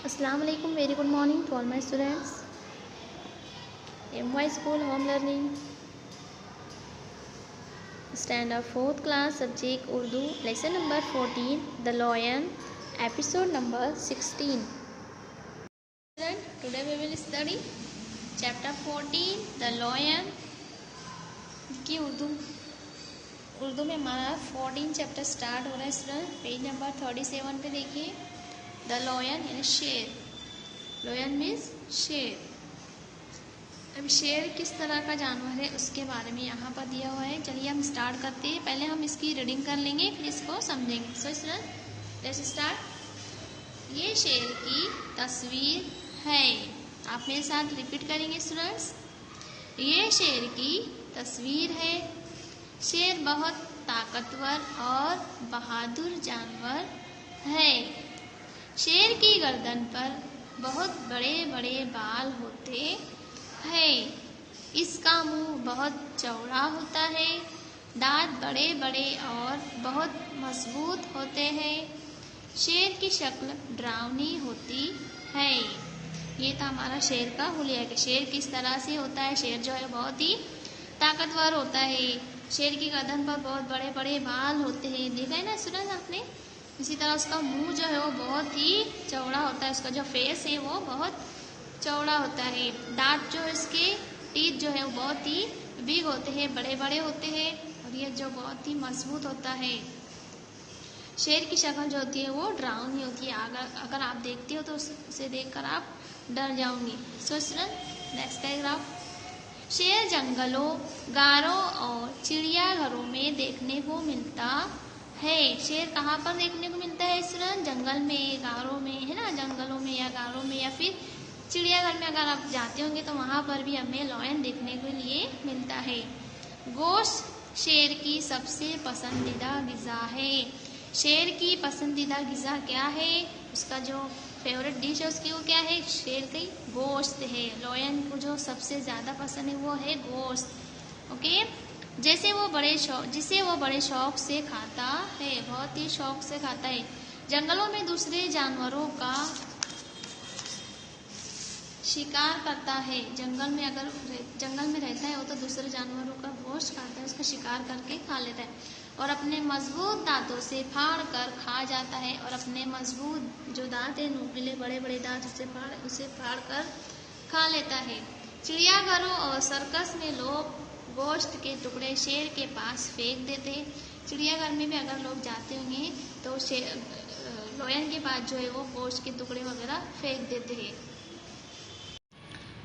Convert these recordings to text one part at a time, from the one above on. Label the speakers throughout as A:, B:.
A: Assalamu alaikum, very good morning to all my students. MY School Home Learning Standard 4th class, subject Urdu, lesson number 14, The Lion, episode number 16. Today we will study chapter 14, The Lion. की उर्दू में हमारा 14 chapter start हो रहा है student. Page number 37 पे देखिए। The lion यानी शेर। लॉयन मीन्स शेर। अब शेर किस तरह का जानवर है उसके बारे में यहाँ पर दिया हुआ है। चलिए हम स्टार्ट करते हैं। पहले हम इसकी रीडिंग कर लेंगे, फिर इसको समझेंगे। So student let's start. ये शेर की तस्वीर है। आप मेरे साथ रिपीट करेंगे स्टूडेंट्स। ये शेर की तस्वीर है। शेर बहुत ताकतवर और बहादुर जानवर है। शेर की गर्दन पर बहुत बड़े बड़े बाल होते हैं। इसका मुंह बहुत चौड़ा होता है। दांत बड़े बड़े और बहुत मजबूत होते हैं। शेर की शक्ल डरावनी होती है। ये था हमारा शेर का हुलिया कि शेर किस तरह से होता है। शेर जो है बहुत ही ताकतवर होता है। शेर की गर्दन पर बहुत बड़े बड़े बाल होते हैं। देखा है ना स्टूडेंट आपने। इसी तरह उसका मुंह जो है वो बहुत ही चौड़ा होता है। उसका जो फेस है वो बहुत चौड़ा होता है। दांत जो इसके टीथ जो है वो बहुत ही बिग होते हैं, बड़े बड़े होते हैं। और ये जो बहुत ही मजबूत होता है। शेर की शक्ल जो होती है वो डरावनी होती है। अगर आप देखते हो तो उसे देखकर आप डर जाओगे। So student next paragraph. शेर जंगलों, गारों और चिड़ियाघरों में देखने को मिलता है। शेर कहाँ पर देखने को मिलता है स्टूडेंट? जंगल में, गारों में, है ना। जंगलों में या गारों में या फिर चिड़ियाघर में अगर आप जाते होंगे तो वहाँ पर भी हमें लायन देखने के लिए मिलता है। गोश्त शेर की सबसे पसंदीदा ग़िज़ा है। शेर की पसंदीदा ग़िज़ा क्या है? उसका जो फेवरेट डिश है उसकी वो क्या है? शेर की गोश्त है। लायन को जो सबसे ज़्यादा पसंद है वो है गोश्त। ओके। जिसे वो बड़े शौक से खाता है। बहुत ही शौक से खाता है। जंगलों में दूसरे जानवरों का शिकार करता है। जंगल में रहता है वो तो दूसरे जानवरों का गोश्त खाता है, उसका शिकार करके खा लेता है। और अपने मजबूत दांतों से फाड़ कर खा जाता है। और अपने मजबूत जो दांत है, नुकीले बड़े बड़े दांत, उसे फाड़ कर खा लेता है। चिड़ियाघरों और सर्कस में लोग गोश्त के टुकड़े शेर के पास फेंक देते हैं। चिड़ियाघर में भी अगर लोग जाते होंगे तो लायन के पास जो है वो गोश्त के टुकड़े वगैरह फेंक देते हैं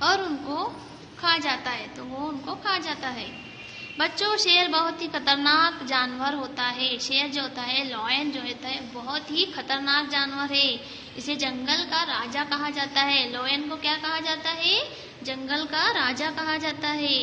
A: और उनको खा जाता है, तो वो उनको खा जाता है। बच्चों, शेर बहुत ही खतरनाक जानवर होता है। शेर जो होता है, लायन जो होता है, बहुत ही खतरनाक जानवर है। इसे जंगल का राजा कहा जाता है। लायन को क्या कहा जाता है? जंगल का राजा कहा जाता है।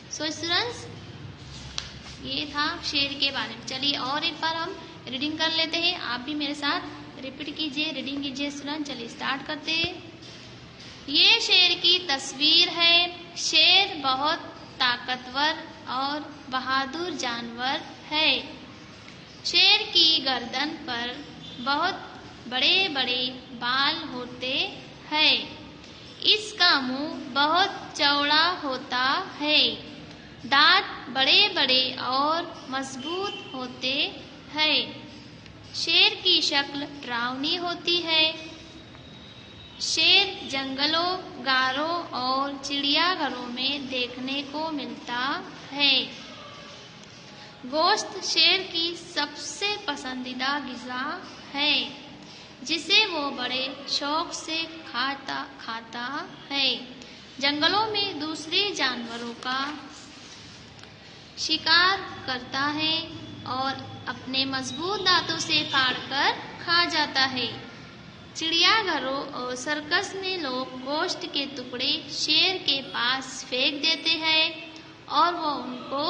A: सो स्टूडेंट्स ये था शेर के बारे में। चलिए और एक बार हम रीडिंग कर लेते हैं। आप भी मेरे साथ रिपीट कीजिए, रीडिंग कीजिए स्टूडेंट। चलिए स्टार्ट करते हैं। ये शेर की तस्वीर है। शेर बहुत ताकतवर और बहादुर जानवर है। शेर की गर्दन पर बहुत बड़े बड़े बाल होते हैं। इसका मुंह बहुत चौड़ा होता है। दांत बड़े बड़े और मजबूत होते हैं। शेर की शक्ल डरावनी होती है। शेर जंगलों, गारों और चिड़ियाघरों में देखने को मिलता है। गोश्त शेर की सबसे पसंदीदा ग़िज़ा है, जिसे वो बड़े शौक से खाता है। जंगलों में दूसरे जानवरों का शिकार करता है और अपने मजबूत दांतों से फाड़कर खा जाता है। चिड़ियाघरों और सर्कस में लोग गोश्त के टुकड़े शेर के पास फेंक देते हैं और वो उनको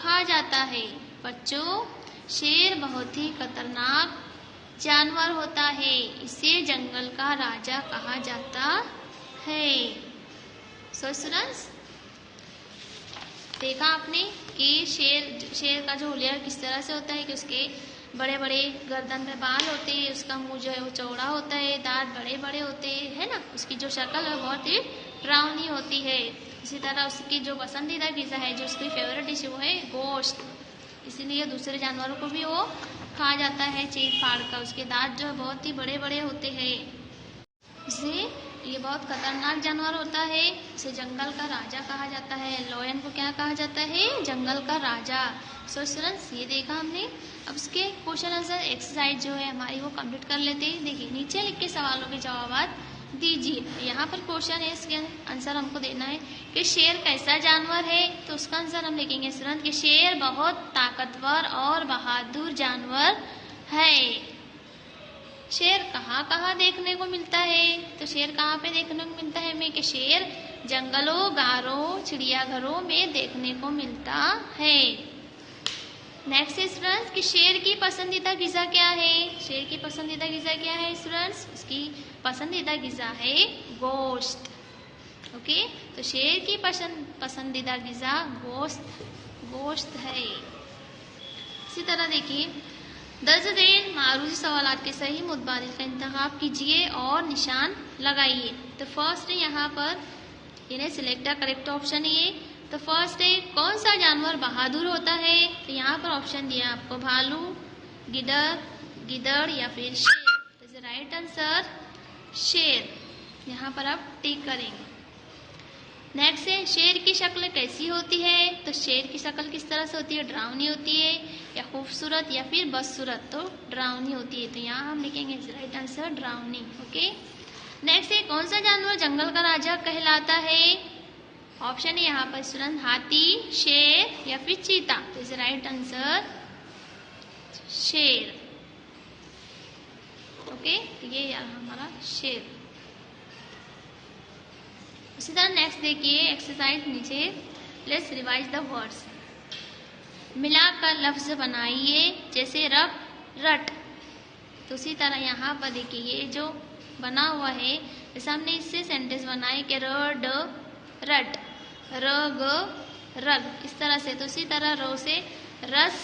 A: खा जाता है। बच्चों, शेर बहुत ही खतरनाक जानवर होता है। इसे जंगल का राजा कहा जाता है। सो स्टूडेंट्स देखा आपने कि शेर का जो हुलिया किस तरह से होता है कि उसके बड़े बड़े गर्दन में बाल होते हैं, उसका मुंह जो है वो चौड़ा होता है, दांत बड़े बड़े होते हैं, है ना। उसकी जो शक्ल है बहुत ही डरावनी होती है। इसी तरह उसकी जो पसंदीदा ग़िज़ा है, जो उसकी फेवरेट डिश है वो है गोश्त। इसीलिए दूसरे जानवरों को भी वो खा जाता है चीर फाड़ कर। उसके दांत जो है बहुत ही बड़े बड़े होते हैं। इसे ये बहुत खतरनाक जानवर होता है। इसे जंगल का राजा कहा जाता है। लायन को क्या कहा जाता है? जंगल का राजा। सो स्टूडेंट्स, ये देखा हमने। अब इसके क्वेश्चन आंसर एक्सरसाइज जो है हमारी वो कंप्लीट कर लेते हैं। देखिए नीचे लिख के सवालों के जवाब दीजिए। यहाँ पर क्वेश्चन है, इसके आंसर हमको देना है कि शेर कैसा जानवर है। तो उसका आंसर हम लिखेंगे स्टूडेंट कि शेर बहुत ताकतवर और बहादुर जानवर है। शेर कहाँ कहाँ देखने को मिलता है? तो शेर कहाँ पे देखने को मिलता है हमें? कि शेर जंगलों, गारों, चिड़ियाघरों में देखने को मिलता है। नेक्स्ट है स्टूडेंट्स कि शेर की पसंदीदा ग़िज़ा क्या है? शेर की पसंदीदा ग़िज़ा क्या है स्टूडेंट्स? उसकी पसंदीदा ग़िज़ा है गोश्त। ओके, तो शेर की पसंदीदा ग़िज़ा गोश्त है। इसी तरह देखिए, दर्ज ज़ैल मारूजी सवालात के सही मुतबादिल का इंतखाब कीजिए और निशान लगाइए। तो फर्स्ट है यहाँ पर इन्हें सिलेक्ट द करेक्ट ऑप्शन है। तो फर्स्ट है कौन सा जानवर बहादुर होता है? तो यहाँ पर ऑप्शन दिया आपको भालू, गिदड़ या फिर शेर। तो राइट आंसर शेर। यहाँ पर आप टिक करेंगे। नेक्स्ट है शेर की शक्ल कैसी होती है? तो शेर की शक्ल किस तरह से होती है? डरावनी होती है या खूबसूरत या फिर बदसूरत? तो डरावनी होती है। तो यहाँ हम लिखेंगे राइट आंसर डरावनी। ओके, नेक्स्ट है कौन सा जानवर जंगल का राजा कहलाता है? ऑप्शन है यहाँ पर स्टूडेंट हाथी, शेर या फिर चीता। तो इज राइट आंसर शेर। ओके, तो ये हमारा शेर। इसी तरह नेक्स्ट देखिए एक्सरसाइज नीचे, लेट्स रिवाइज द वर्ड्स। मिलाकर लफ्ज बनाइए जैसे रफ, रट। तो उसी तरह यहाँ पर देखिए ये जो बना हुआ है, जैसे हमने इससे सेंटेंस बनाए कि र ड रट, र ग रग, इस तरह से। तो उसी तरह रो से रस,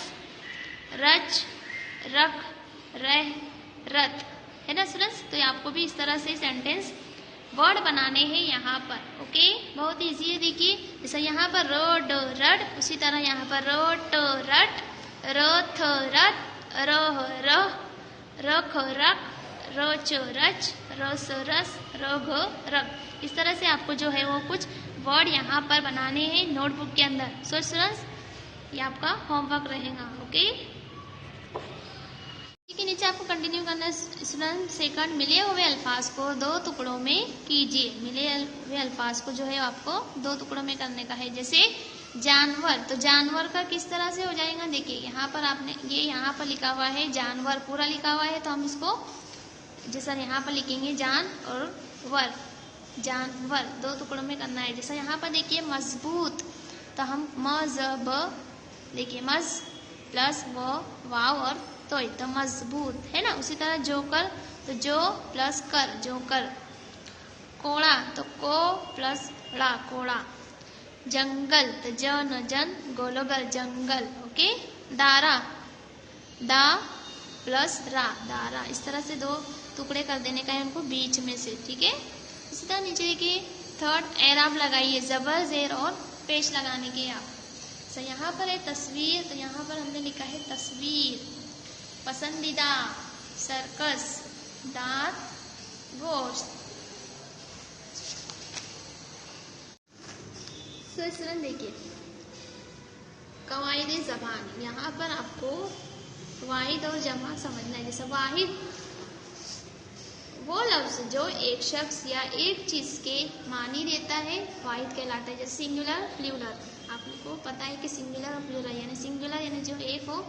A: रच, रख, रह, रत, है ना स्टूडेंट्स। तो आपको भी इस तरह से सेंटेंस वर्ड बनाने हैं यहाँ पर। ओके, बहुत इजी है। देखिए जैसे यहाँ पर रो ड रट, उसी तरह यहाँ पर रो ट रट, र थ रत, रह रह, रख रख, र च रच, र स रस, र घ रग। इस तरह से आपको जो है वो कुछ वर्ड यहाँ पर बनाने हैं नोटबुक के अंदर। सो स्टूडेंट्स, ये आपका होमवर्क रहेगा। ओके, के नीचे आपको कंटिन्यू करना स्टूडेंट। सेकंड, मिले हुए अल्फाज को दो टुकड़ों में कीजिए। मिले हुए अल्फाज को जो है आपको दो टुकड़ों में करने का है। जैसे जानवर, तो जानवर का किस तरह से हो जाएगा? देखिए यहाँ पर आपने ये यहाँ पर लिखा हुआ है जानवर, पूरा लिखा हुआ है। तो हम इसको जैसा यहाँ पर लिखेंगे जान और वर, जानवर दो टुकड़ों में करना है। जैसा यहाँ पर देखिए मजबूत, तो हम म ज ब, देखिए मज प्लस व वाव और तो मजबूत, है ना। उसी तरह जोकर, तो जो प्लस कर, जोकर। कोड़ा, तो को प्लस ड़ा, कोड़ा। जंगल, तो ज न जन गोलोगल, जंगल। ओके, दारा, दा प्लस रा, दारा। इस तरह से दो टुकड़े कर देने का है उनको बीच में से, ठीक है। इसी तरह नीचे देखिए थर्ड, एराब लगाइए, जबर जेर और पेश लगाने के आप। तो यहाँ पर है तस्वीर, तो यहाँ पर हमने लिखा है तस्वीर। पसंदीदा, सर्कस, दांत, गोश्त। तो इस तरह देखिए कवायद ज़बान, यहाँ पर आपको वाहिद और जमा समझना है। जैसे वाहिद वो लफ्ज जो एक शख्स या एक चीज के मानी देता है, वाहिद कहलाता है। जैसे सिंगुलर, प्लूरल, आपको पता है कि सिंगुलर और प्लूरल, यानी सिंगुलर यानी जो एक हो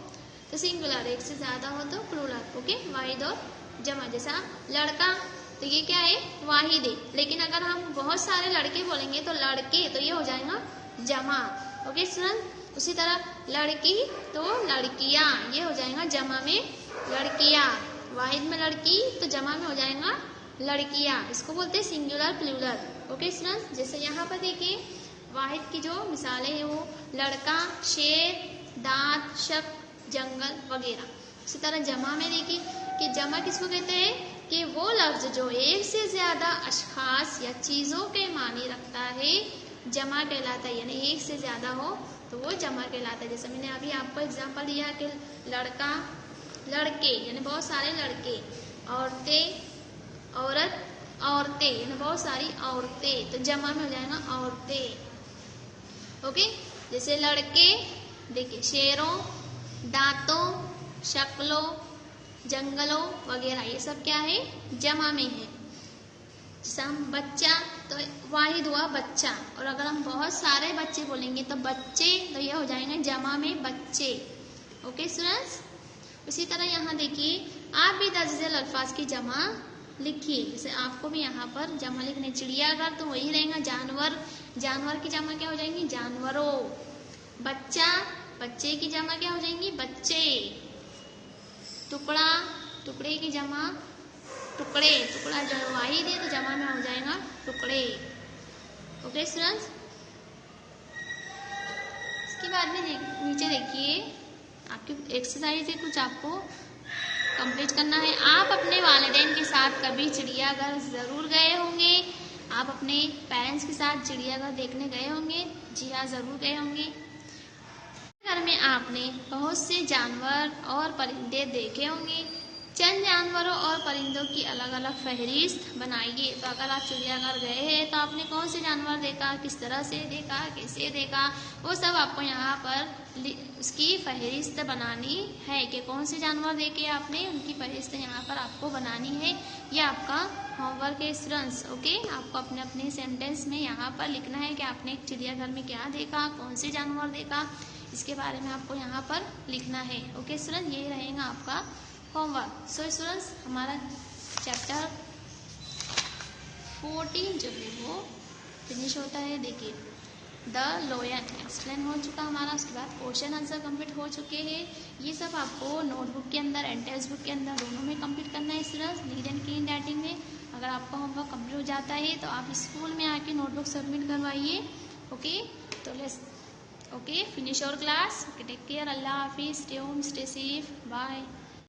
A: तो सिंगुलर, एक से ज्यादा हो तो प्लूरल। ओके, वाहिद और जमा। जैसा लड़का, तो ये क्या है? वाहिद है। लेकिन अगर हम बहुत सारे लड़के बोलेंगे तो लड़के, तो ये हो जाएगा जमा। ओके स्टूडेंट, उसी तरह लड़की तो लड़कियां, ये हो जाएगा जमा में लड़कियां। वाहिद में लड़की तो जमा में हो जाएगा लड़कियां। इसको बोलते हैं सिंगुलर प्लूरल। ओके स्टूडेंट, जैसे यहाँ पर देखिए वाहिद की जो मिसालें हैं वो लड़का, शेर, दांत, शक, जंगल वगैरह। इसी तरह जमा में देखिए कि जमा किसको कहते हैं कि वो लफ्ज जो एक से ज्यादा अशखास या चीजों के मानी रखता है जमा कहलाता है, यानी एक से ज्यादा हो तो वो जमा कहलाता है। जैसे मैंने अभी आपको एग्जांपल दिया कि लड़का, लड़के यानी बहुत सारे लड़के, औरतें, औरत, औरतें यानी बहुत सारी औरतें, तो जमा में हो जाएगा औरतें। ओके, जैसे लड़के देखिए शेरों, दांतों, शक्लों, जंगलों वगैरह, ये सब क्या है जमा में है। जैसे हम बच्चा तो वाहिद हुआ बच्चा, और अगर हम बहुत सारे बच्चे बोलेंगे तो बच्चे, तो ये हो जाएंगे जमा में बच्चे। ओके स्टूडेंट्स, उसी तरह यहाँ देखिए आप भी दर्जल अल्फाज की जमा लिखिए। जैसे आपको भी यहाँ पर जमा लिखने, चिड़ियाघर तो वही रहेगा जानवर, जानवर की जमा क्या हो जाएंगी जानवरों। बच्चा, बच्चे की जमा क्या हो जाएंगी बच्चे। टुकड़ा, टुकड़े की जमा टुकड़े, टुकड़ा जो वाहिद है तो जमा में हो जाएगा टुकड़े। ओके स्टूडेंट्स, इसके बाद में नीचे देखिए आपकी एक्सरसाइज है, कुछ आपको कंप्लीट करना है। आप अपने वालिदैन के साथ कभी चिड़ियाघर जरूर गए होंगे, आप अपने पेरेंट्स के साथ चिड़ियाघर देखने गए होंगे। जी हाँ, जरूर गए होंगे। घर में आपने बहुत से जानवर और परिंदे देखे होंगे। चंद जानवरों और परिंदों की अलग अलग फहरिस्त बनाइए। तो अगर आप चिड़ियाघर गए हैं तो आपने कौन से जानवर देखा, किस तरह से देखा, कैसे देखा, वो सब आपको यहाँ पर उसकी फहरिस्त बनानी है कि कौन से जानवर देखे आपने, उनकी फहरिस्त यहाँ पर आपको बनानी है। ये आपका होमवर्क है स्टूडेंट्स। ओके, आपको अपने अपने सेंटेंस में यहाँ पर लिखना है कि आपने चिड़ियाघर में क्या देखा, कौन से जानवर देखा, इसके बारे में आपको यहाँ पर लिखना है। ओके स्टूडेंट, ये रहेगा आपका होमवर्क। सो स्टूडेंट्स, हमारा चैप्टर 14 जो है वो फिनिश होता है। देखिए द लोयन एक्सप्लेन हो चुका हमारा, उसके बाद क्वेश्चन आंसर कंप्लीट हो चुके हैं। ये सब आपको नोटबुक के अंदर एंड टेक्स्ट बुक के अंदर दोनों में कंप्लीट करना है students, read and clean writing में। अगर आपका होमवर्क कंप्लीट हो जाता है तो आप स्कूल में आके नोटबुक सबमिट करवाइए। ओके, तो let's okay finish your class. Okay, take care, अल्लाह हाफिज, stay home, stay safe, bye.